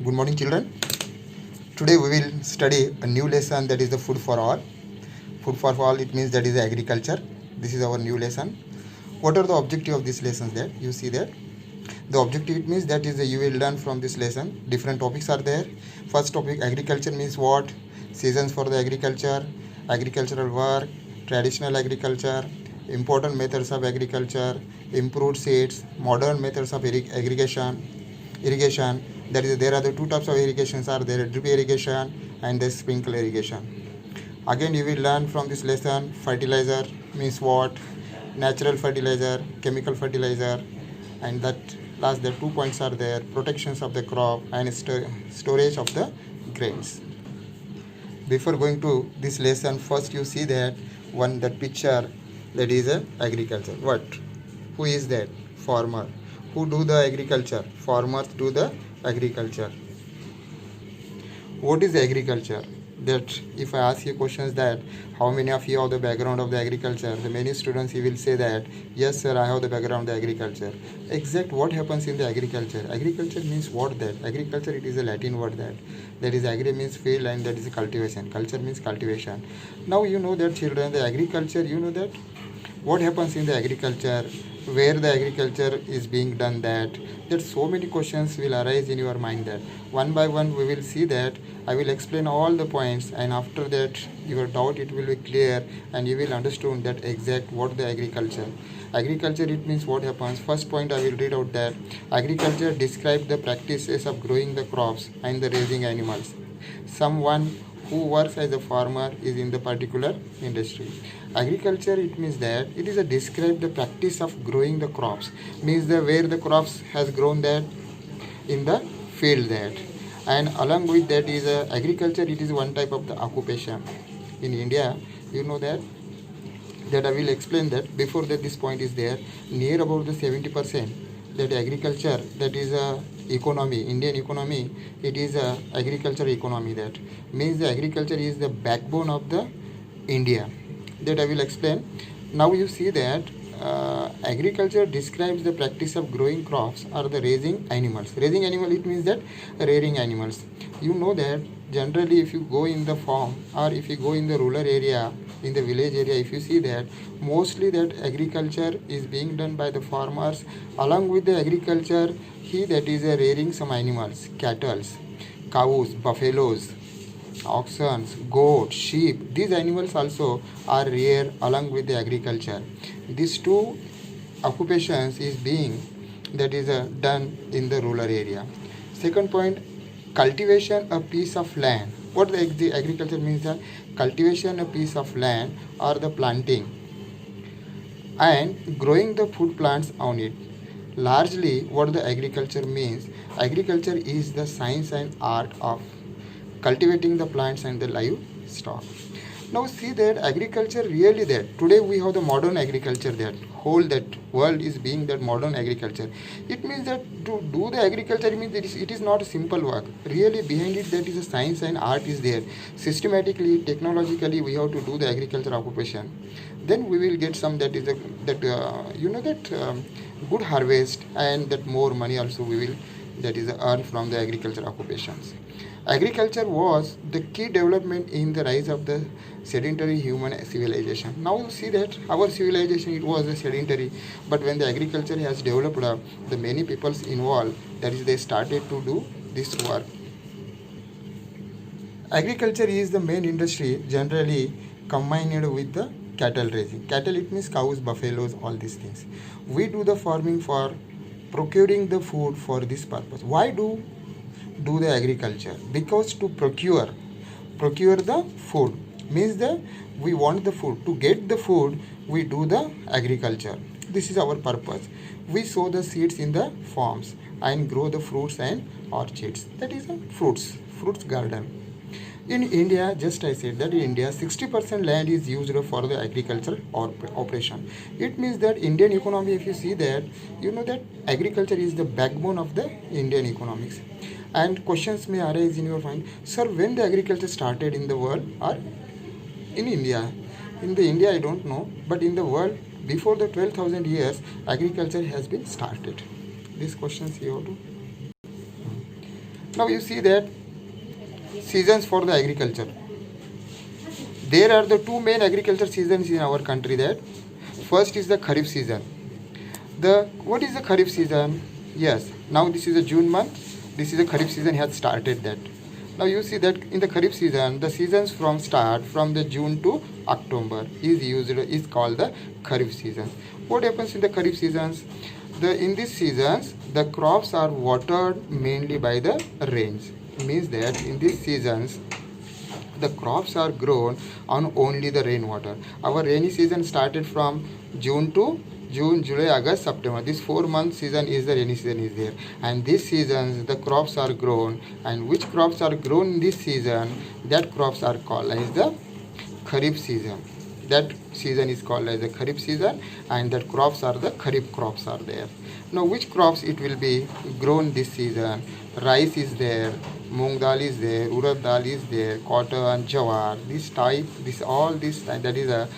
Good morning, children. Today we will study a new lesson, that is the food for all. Food for all, it means that is agriculture. This is our new lesson. What are the objective of this lesson? That you see that the objective, it means that is you will learn from this lesson. Different topics are there. First topic, agriculture means what? Seasons for the agriculture, agricultural work, traditional agriculture, important methods of agriculture, improved seeds, modern methods of irrigation. That is, there are the two types of irrigations are there: drip irrigation and the sprinkle irrigation. Again, you will learn from this lesson fertilizer means what, natural fertilizer, chemical fertilizer, and that last the 2 points are there: protections of the crop and storage of the grains. Before going to this lesson, first you see that that picture, that is a agriculture. What? Who is that? Farmer. Who do the agriculture? Farmers do the agriculture. What is agriculture? That if I ask you questions that how many of you have the background of the agriculture, the many students you will say that yes sir, I have the background of the agriculture. Exact what happens in the agriculture? Agriculture means what? That agriculture, it is a Latin word that is agri means field and that is cultivation. Culture means cultivation. Now you know that, children, the agriculture, you know that what happens in the agriculture, where the agriculture is being done, that so many questions will arise in your mind. That one by one we will see that I will explain all the points, and after that your doubt it will be clear and you will understand that exact what the agriculture, it means what happens. First point I will read out that agriculture describes the practices of growing the crops and the raising animals. Someone who works as a farmer is in the particular industry. Agriculture, it means that it is a describe the practice of growing the crops, means the where the crops has grown, that in the field, that, and along with that is agriculture, it is one type of the occupation in India. You know that I will explain that. Before that, this point is there, near about the 70% that agriculture, that is a economy, Indian economy, it is a agriculture economy. That means the agriculture is the backbone of the India. That I will explain. Now you see that agriculture describes the practice of growing crops or the raising animals. Raising animal, it means that rearing animals. You know that generally if you go in the farm or if you go in the rural area, in the village area, if you see that mostly that agriculture is being done by the farmers. Along with the agriculture, he that is rearing some animals, cattle, cows, buffaloes, oxen, goats, sheep. These animals also are reared along with the agriculture. These two occupations is being that is done in the rural area. Second point, cultivation a piece of land. What the agriculture means? That cultivation a piece of land or the planting and growing the food plants on it. Largely what the agriculture means, agriculture is the science and art of cultivating the plants and the livestock. Now see that agriculture really, that today we have the modern agriculture, that whole that world is being that modern agriculture. It means that to do the agriculture, it means it is not a simple work. Really behind it, that is a science and art is there. Systematically, technologically, we have to do the agriculture occupation. Then we will get some that is good harvest, and that more money also we will that is earn from the agriculture occupations. Agriculture was the key development in the rise of the sedentary human civilization. Now you see that our civilization, it was a sedentary, but when the agriculture has developed, the many peoples involved, that is they started to do this work. Agriculture is the main industry generally combined with the cattle raising. Cattle, it means cows, buffaloes, all these things. We do the farming for procuring the food for this purpose. Why do the agriculture? Because to procure the food, means that we want the food. To get the food, we do the agriculture. This is our purpose. We sow the seeds in the farms and grow the fruits and orchards. That is a fruits garden. In India, just I said that in India 60% land is used for the agricultural operation. It means that Indian economy, if you see that, you know that agriculture is the backbone of the Indian economics. And questions may arise in your mind, sir, when the agriculture started in the world or in India? In the India, I don't know, but in the world, before the 12,000 years, agriculture has been started. These questions you have to. Now you see that seasons for the agriculture. There are the two main agriculture seasons in our country. That first is the Kharif season. The what is the Kharif season? Yes, now this is a June month. This is a Kharif season has started that. Now you see that in the Kharif season, the seasons from start from the June to October is called the Kharif season. What happens in the Kharif seasons? In these seasons, the crops are watered mainly by the rains. Means that in these seasons, the crops are grown on only the rainwater. Our rainy season started from June, July, August, September. This 4 month season is the rainy season is there. And this season the crops are grown. And which crops are grown in this season? That crops are called as the Kharif season. That season is called as the Kharif season, and that crops are the Kharif crops are there. Now which crops it will be grown this season? Rice is there, moong dal is there, urad dal is there, cotton, jawar. That is a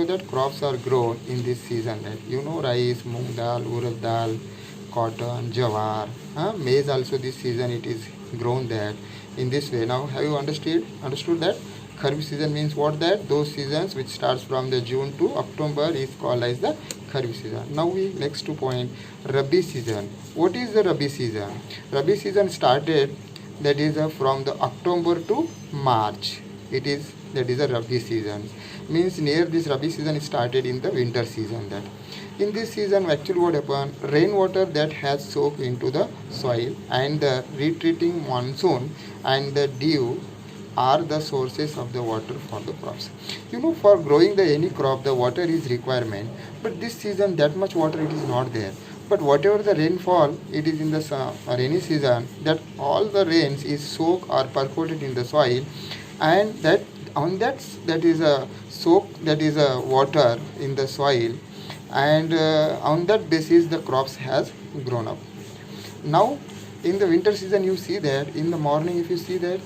that crops are grown in this season. That rice, moong dal, urad dal, cotton, jawar, maize also this season it is grown that in this way. Now have you understood that? Kharif season means what? That those seasons which starts from the June to October is called as the Kharif season. Now we next to point Rabi season. What is the Rabi season? Rabi season started that is from the October to March. That is a Rabi season. Means near this Rabi season started in the winter season. That in this season actually what happened? Rainwater that has soaked into the soil and the retreating monsoon and the dew are the sources of the water for the crops. For growing any crop, the water is requirement. But this season, that much water it is not there. But whatever the rainfall, it is in the rainy season. That all the rains is soaked or percolated in the soil, and that is a soak. That is a water in the soil, and on that basis the crops has grown up. Now, in the winter season, you see that in the morning, if you see that.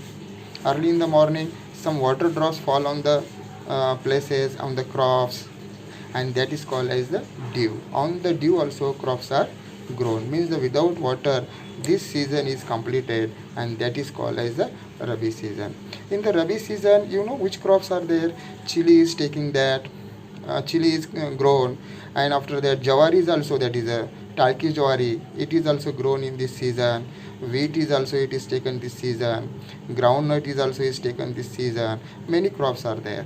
Early in the morning, some water drops fall on the places, on the crops, and that is called as the dew. On the dew also crops are grown. Means that without water, this season is completed, and that is called as the Rabi season. In the Rabi season, which crops are there? Chili is taking that. Chili is grown, and after that, jawar is also, that is a Turkish jawari. It is also grown in this season. Wheat is also it is taken this season. Groundnut is also is taken this season. Many crops are there.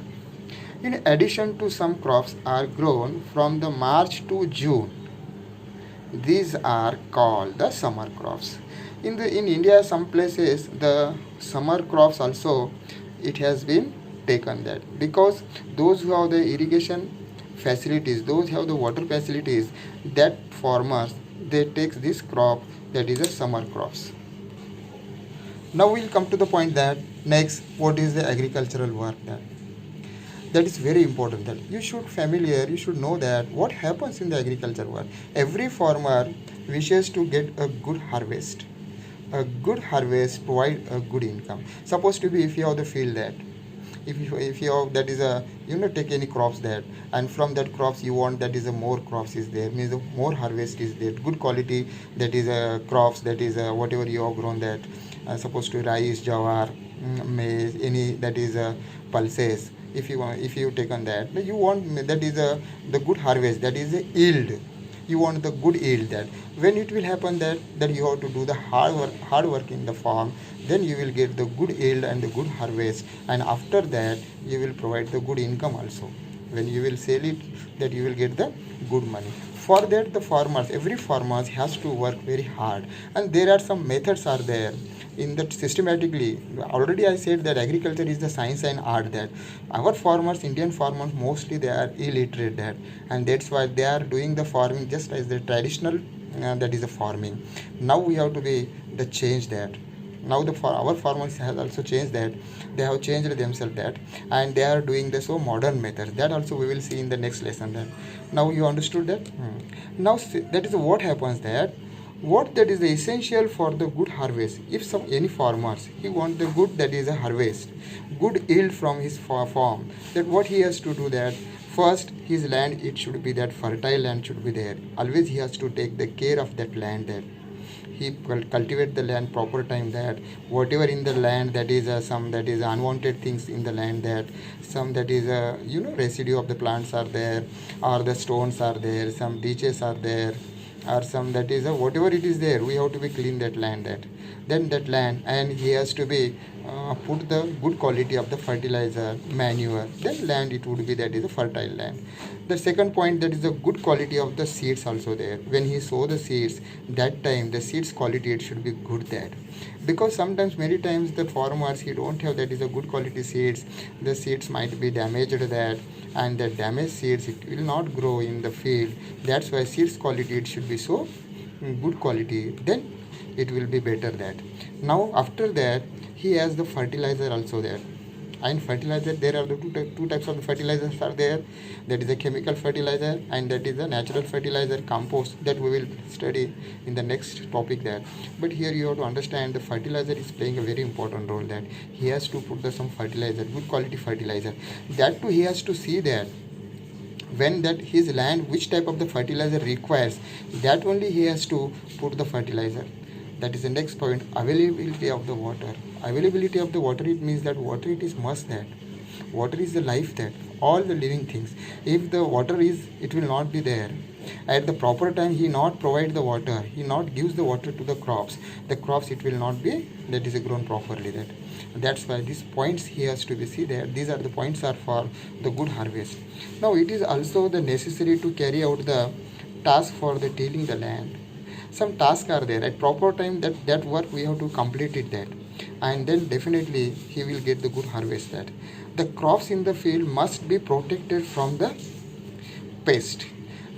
In addition to some crops are grown from the March to June. These are called the summer crops. In India, some places the summer crops also it has been taken that because those who have the irrigation facilities, those who have the water facilities, that farmers they take this crop that is a summer crops. Now we'll come to the point that next what is the agricultural work that is very important that you should know that what happens in the agriculture work. Every farmer wishes to get a good harvest. A good harvest provide a good income. Supposed to be if you have the field that if you have that is a take any crops that and from that crops you want that is a more crops is there means the more harvest is there good quality that is a crops that is a whatever you have grown that supposed to rice jawar maize any that is a pulses if you taken that you want that is a the good harvest that is a yield you want the good yield that when it will happen that you have to do the hard work in the farm then you will get the good yield and the good harvest and after that you will provide the good income also when you will sell it that you will get the good money for that the every farmer has to work very hard and there are some methods are there in that systematically already I said that agriculture is the science and art that our farmers Indian farmers mostly they are illiterate that and that's why they are doing the farming just as the traditional that is the farming now we have to be the change that now our farmers have also changed that they have changed themselves that and they are doing the so modern methods that also we will see in the next lesson that now you understood that now that is what happens that what that is the essential for the good harvest if any farmers he want the good that is a harvest good yield from his farm that what he has to do that first his land it should be that fertile land should be there always he has to take the care of that land there he cultivate the land proper time, that whatever in the land that is some that is unwanted things in the land, that some that is residue of the plants are there, or the stones are there, some ditches are there, or some that is whatever it is there, we have to be clean that land, that then that land, and he has to be put the good quality of the fertilizer manure, then land it would be that is a fertile land. The second point, that is the good quality of the seeds also there. When he sow the seeds, that time the seeds quality it should be good there, because sometimes many times the farmers he don't have that is a good quality seeds, the seeds might be damaged there, and the damaged seeds it will not grow in the field. That's why seeds quality it should be so good quality, then it will be better that. Now after that he has the fertilizer also there, and fertilizer there are the two types of the fertilizers are there, that is a chemical fertilizer and that is a natural fertilizer, compost, that we will study in the next topic there. But here you have to understand the fertilizer is playing a very important role, that he has to put the some fertilizer, good quality fertilizer, that too he has to see that when that his land which type of the fertilizer requires, that only he has to put the fertilizer. That is the next point, availability of the water. Availability of the water, it means that water it is must, that water is the life, that all the living things, if the water is it will not be there at the proper time, he not provide the water, he not gives the water to the crops it will not be that is grown properly, that's why these points he has to be see there, these are the points are for the good harvest. Now it is also the necessary to carry out the task for the tilling the land. Some tasks are there at proper time, that work we have to complete it, that and then definitely he will get the good harvest. That the crops in the field must be protected from the pest.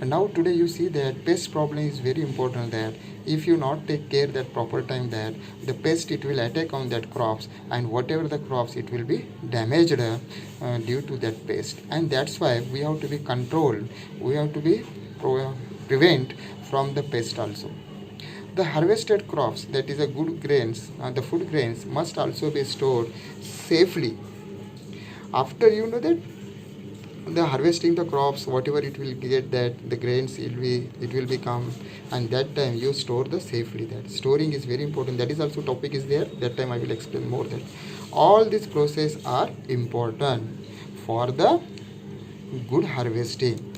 And now today you see that pest problem is very important, that if you not take care that proper time, that the pest it will attack on that crops, and whatever the crops it will be damaged due to that pest. And that's why we have to be controlled, we have to be prevent from the pest also. The harvested crops, that is a good grains, the food grains must also be stored safely. After that the harvesting the crops, whatever it will get, that the grains it will become, and that time you store the safely. That storing is very important, that is also topic is there, that time I will explain more. That all these process are important for the good harvesting.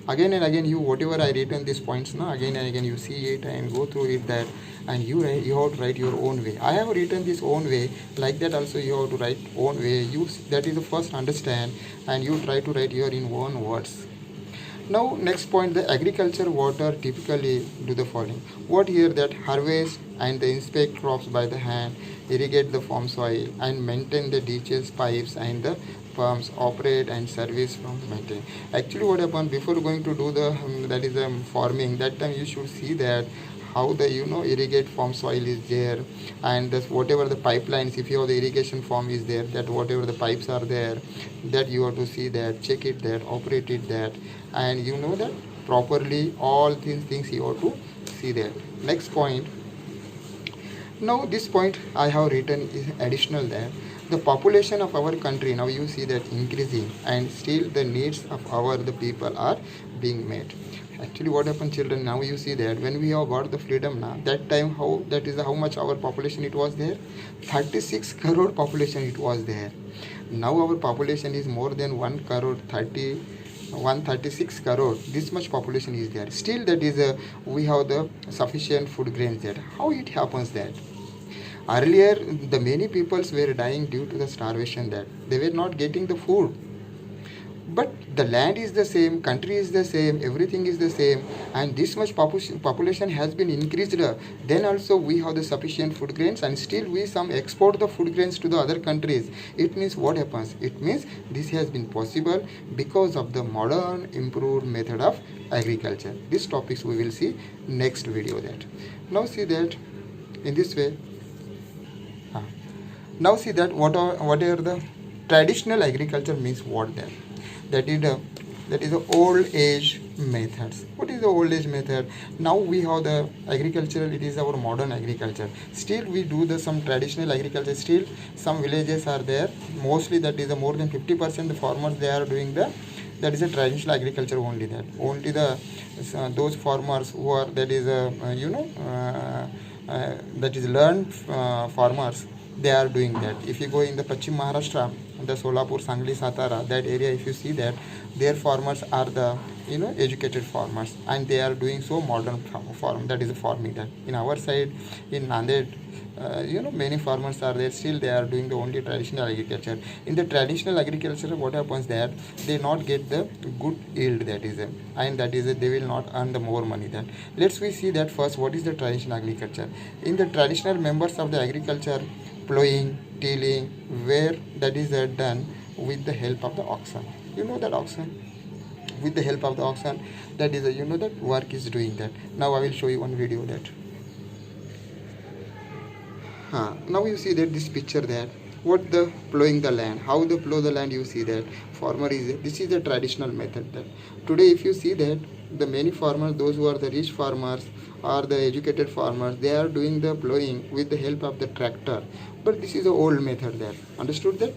Again and again you whatever I written these points now, again and again you see it and go through it, that and you have to write your own way. I have written this own way, like that also you have to write own way. You that is the first understand, and you try to write your in own words. Now next point, the agriculture water typically do the following. What here, that harvest and the inspect crops by the hand, irrigate the farm soil and maintain the ditches, pipes and the pumps, operate and service from maintain. Actually what happened before going to do the that is farming, that time you should see that how the irrigate farm soil is there, and this whatever the pipelines, if you have the irrigation farm is there, that whatever the pipes are there, that you have to see that, check it, that operate it, that and that properly all these things you have to see there. Next point, now this point I have written is additional there. The population of our country, now you see that increasing, and still the needs of the people are being met. Actually what happened children, now you see that when we have got the freedom now, that time how much our population it was there, 36 crore population it was there. Now our population is more than 1 crore 136 crore, this much population is there. Still that is we have the sufficient food grains there. How it happens that earlier the many peoples were dying due to the starvation, that they were not getting the food, but the land is the same, country is the same, everything is the same, and this much population has been increased, then also we have the sufficient food grains, and still we some export the food grains to the other countries. It means what happens, it means this has been possible because of the modern improved method of agriculture. These topics we will see next video. That now see that in this way, now see that what are the traditional agriculture means, what that is the old age methods. What is the old age method? Now we have the agricultural, it is our modern agriculture. Still we do the some traditional agriculture, still some villages are there, mostly that is the more than 50% the farmers they are doing the that is a traditional agriculture only. That only the those farmers who are, that is that is learned farmers, they are doing that. If you go in the Pachim Maharashtra, the Solapur, Sangli, Satara, that area, if you see that, their farmers are the educated farmers, and they are doing so modern farm, that is farming. That in our side, in Nanded, many farmers are there, still they are doing the only traditional agriculture. In the traditional agriculture, what happens that they not get the good yield, that is and that is they will not earn the more money. That let's we see that first, what is the traditional agriculture. In the traditional members of the agriculture, plowing, tilling, where that is done with the help of the oxen. That oxen, with the help of the oxen, that is that work is doing that. Now I will show you one video that. Now you see that this picture that what the plowing the land, how the plow the land, you see that farmer is, this is the traditional method. That today if you see that the many farmers, those who are the rich farmers or the educated farmers, they are doing the plowing with the help of the tractor, but this is the old method. That understood that.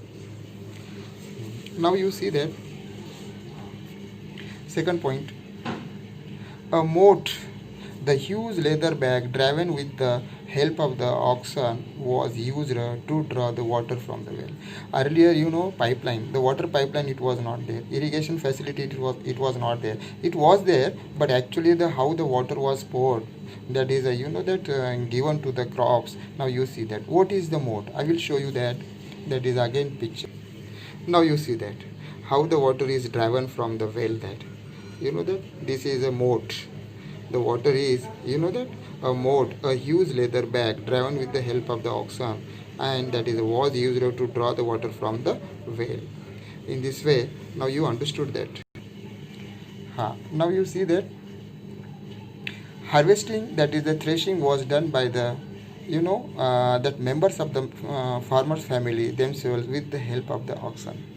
Now you see that second point, a moat, the huge leather bag driven with the help of the oxen was used to draw the water from the well. Earlier, pipeline, the water pipeline, it was not there. Irrigation facility, it was not there. It was there, but actually the how the water was poured, that is given to the crops. Now you see that. What is the moat? I will show you that. That is again picture. Now you see that how the water is driven from the well. That that this is a moat. The water is that a moat, a huge leather bag driven with the help of the oxen, and that is was used to draw the water from the well. In this way, now you understood that. Now you see that harvesting, that is the threshing, was done by the that members of the farmers family themselves with the help of the oxen.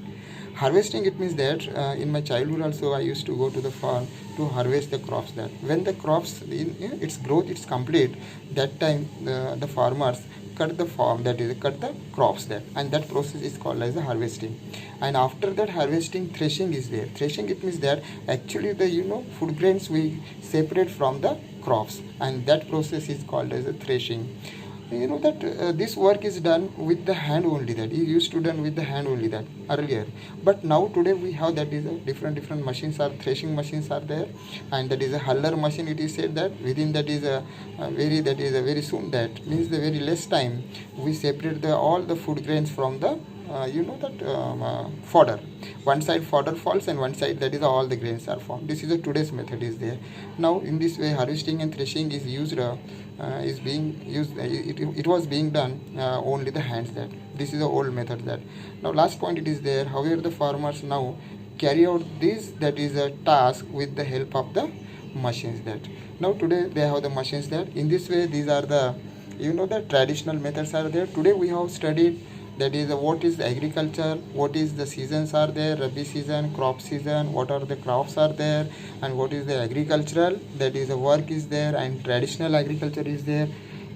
Harvesting, it means that in my childhood also I used to go to the farm to harvest the crops. That when the crops its growth is complete, that time the farmers cut the farm, that is cut the crops, that and that process is called as the harvesting. And after that harvesting, threshing is there. Threshing, it means that actually the food grains we separate from the crops, and that process is called as a threshing. That this work is done with the hand only. That is used to done with the hand only, that earlier. But now today we have, that is a different machines are, threshing machines are there, and that is a huller machine. It is said that within that is a very soon, that means the very less time, we separate the all the food grains from the fodder. One side fodder falls, and one side, that is all the grains are formed. This is a today's method is there. Now in this way, harvesting and threshing is used is being used. It was being done only the hands. That this is the old method. That now last point, it is there. However, the farmers now carry out this, that is a task, with the help of the machines. That now today they have the machines. That in this way, these are the the traditional methods are there. Today we have studied, that is what is agriculture, what is the seasons are there, rabi season, crop season, what are the crops are there, and what is the agricultural, that is the work is there, and traditional agriculture is there.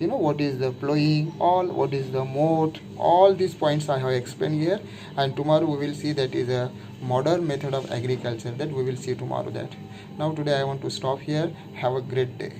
What is the plowing, all, what is the moat, all these points I have explained here. And tomorrow we will see, that is a modern method of agriculture, that we will see tomorrow. That now today I want to stop here. Have a great day.